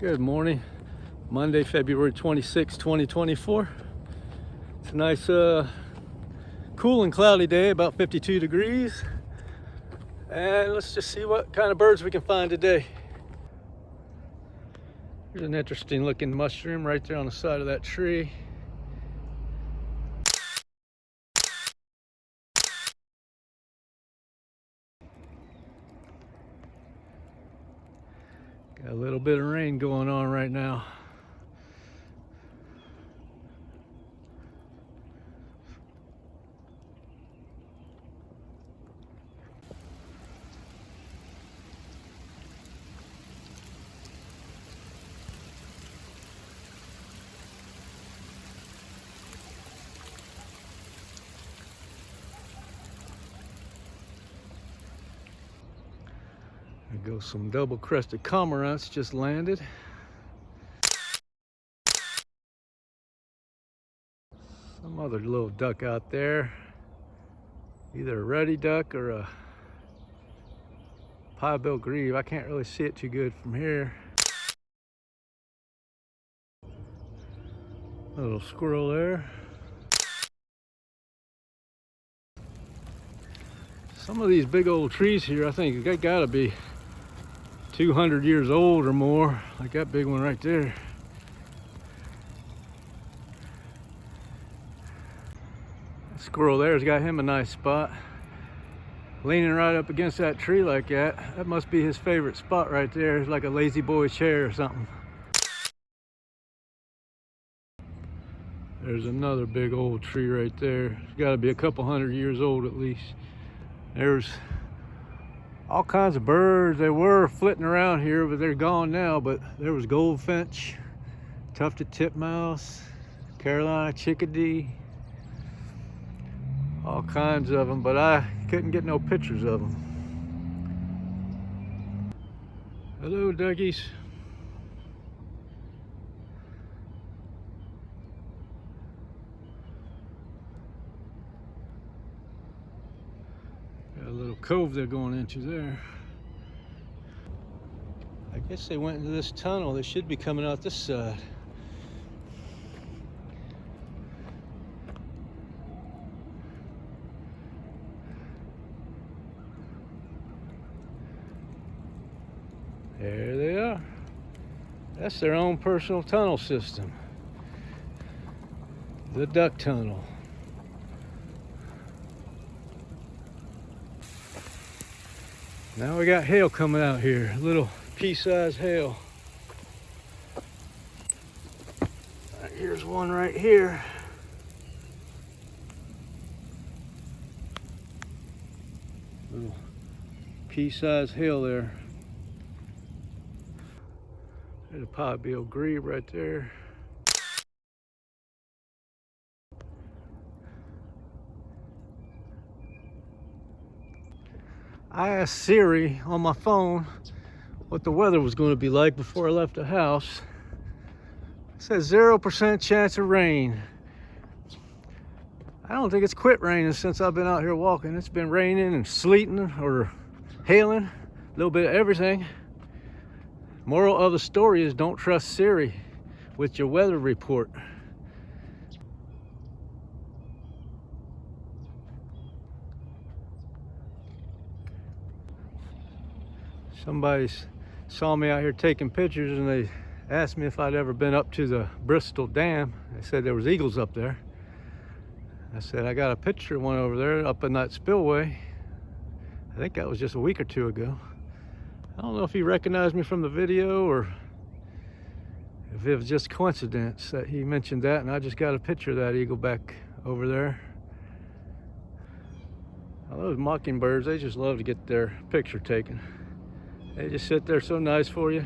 Good morning, Monday, February 26, 2024. It's a nice, cool and cloudy day, about 52 degrees. And let's just see what kind of birds we can find today. Here's an interesting looking mushroom right there on the side of that tree. Got a little bit of rain going on right now. There goes some double-crested cormorants just landed. Some other little duck out there. Either a ruddy duck or a pie-bill grebe. I can't really see it too good from here. A little squirrel there. Some of these big old trees here, I think they gotta be 200 years old or more, like that big one right there. That squirrel there's got him a nice spot. Leaning right up against that tree like that. That must be his favorite spot right there. It's like a lazy boy chair or something. There's another big old tree right there. It's gotta be a couple hundred years old at least. There's all kinds of birds. They were flitting around here, but they're gone now. But there was goldfinch, tufted titmouse, Carolina chickadee, all kinds of them, but I couldn't get no pictures of them. Hello, duckies. Got a little cove they're going into there. I guess they went into this tunnel. They should be coming out this side. There they are. That's their own personal tunnel system. The duck tunnel. Now we got hail coming out here, a little pea-sized hail. Here's one right here. Little pea-sized hail there. There's a pie-bill grebe right there. I asked Siri on my phone what the weather was going to be like before I left the house. It says 0% chance of rain. I don't think it's quit raining since I've been out here walking. It's been raining and sleeting or hailing, a little bit of everything. Moral of the story is don't trust Siri with your weather report. Somebody saw me out here taking pictures and they asked me if I'd ever been up to the Bristol Dam. They said there was eagles up there. I said, I got a picture of one over there up in that spillway. I think that was just a week or two ago. I don't know if he recognized me from the video or if it was just coincidence that he mentioned that, and I just got a picture of that eagle back over there. Now, those mockingbirds, they just love to get their picture taken. They just sit there so nice for you.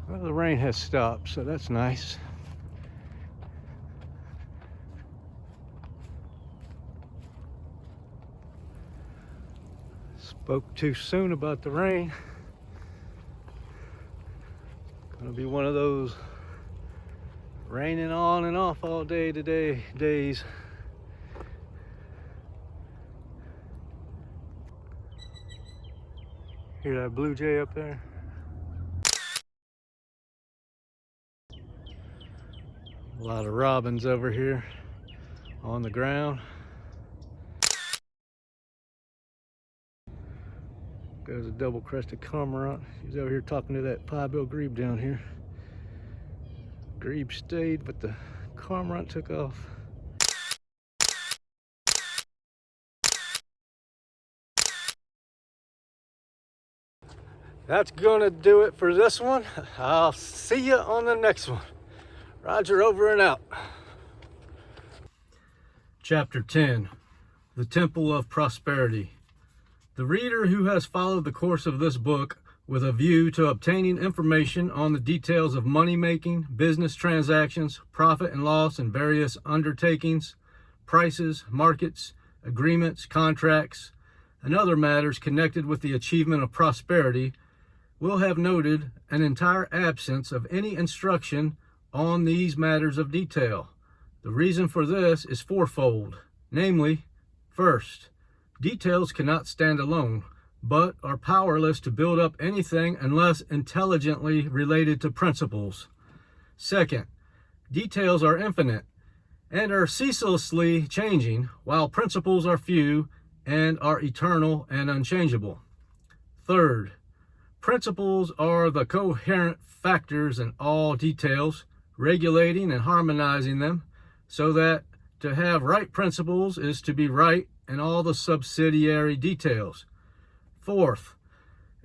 Well, the rain has stopped, so that's nice. Spoke too soon about the rain. Gonna be one of those raining on and off all day today days. Hear that blue jay up there? A lot of robins over here on the ground. There's a double-crested cormorant. He's over here talking to that pie-bill grebe down here. Grebe stayed, but the cormorant took off. That's gonna do it for this one. I'll see you on the next one. Roger, over and out. Chapter 10, The Temple of Prosperity. The reader who has followed the course of this book with a view to obtaining information on the details of money-making, business transactions, profit and loss in various undertakings, prices, markets, agreements, contracts, and other matters connected with the achievement of prosperity will have noted an entire absence of any instruction on these matters of detail. The reason for this is fourfold, namely, first, details cannot stand alone, but are powerless to build up anything unless intelligently related to principles. Second, details are infinite and are ceaselessly changing, while principles are few and are eternal and unchangeable. Third, principles are the coherent factors in all details, regulating and harmonizing them, so that to have right principles is to be right in all the subsidiary details. Fourth,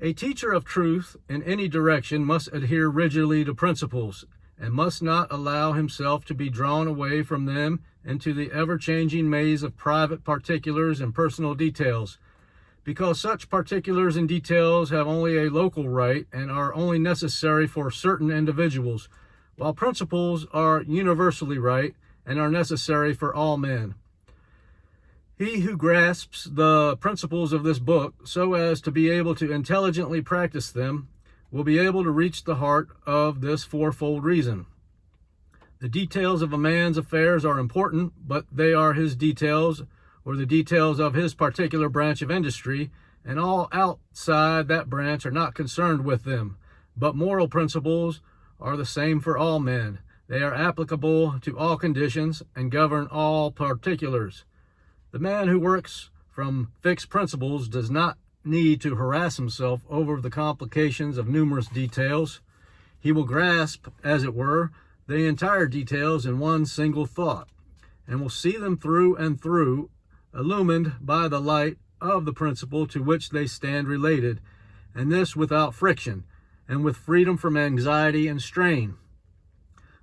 a teacher of truth in any direction must adhere rigidly to principles and must not allow himself to be drawn away from them into the ever-changing maze of private particulars and personal details, because such particulars and details have only a local right and are only necessary for certain individuals, while principles are universally right and are necessary for all men. He who grasps the principles of this book so as to be able to intelligently practice them will be able to reach the heart of this fourfold reason. The details of a man's affairs are important, but they are his details or the details of his particular branch of industry, and all outside that branch are not concerned with them. But moral principles are the same for all men. They are applicable to all conditions and govern all particulars. The man who works from fixed principles does not need to harass himself over the complications of numerous details. He will grasp, as it were, the entire details in one single thought, and will see them through and through, illumined by the light of the principle to which they stand related, and this without friction, and with freedom from anxiety and strain.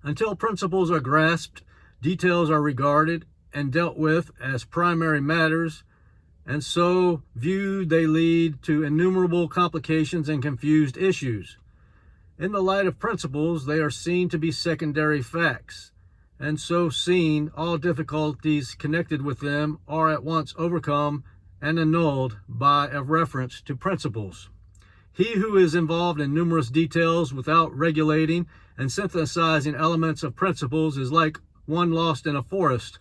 Until principles are grasped, details are regarded and dealt with as primary matters, and so viewed they lead to innumerable complications and confused issues. In the light of principles, they are seen to be secondary facts, and so seen, all difficulties connected with them are at once overcome and annulled by a reference to principles. He who is involved in numerous details without regulating and synthesizing elements of principles is like one lost in a forest,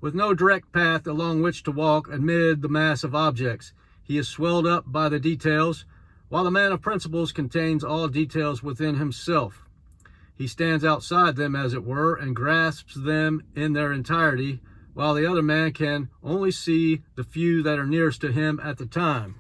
with no direct path along which to walk amid the mass of objects. He is swelled up by the details, while the man of principles contains all details within himself. He stands outside them, as it were, and grasps them in their entirety, while the other man can only see the few that are nearest to him at the time.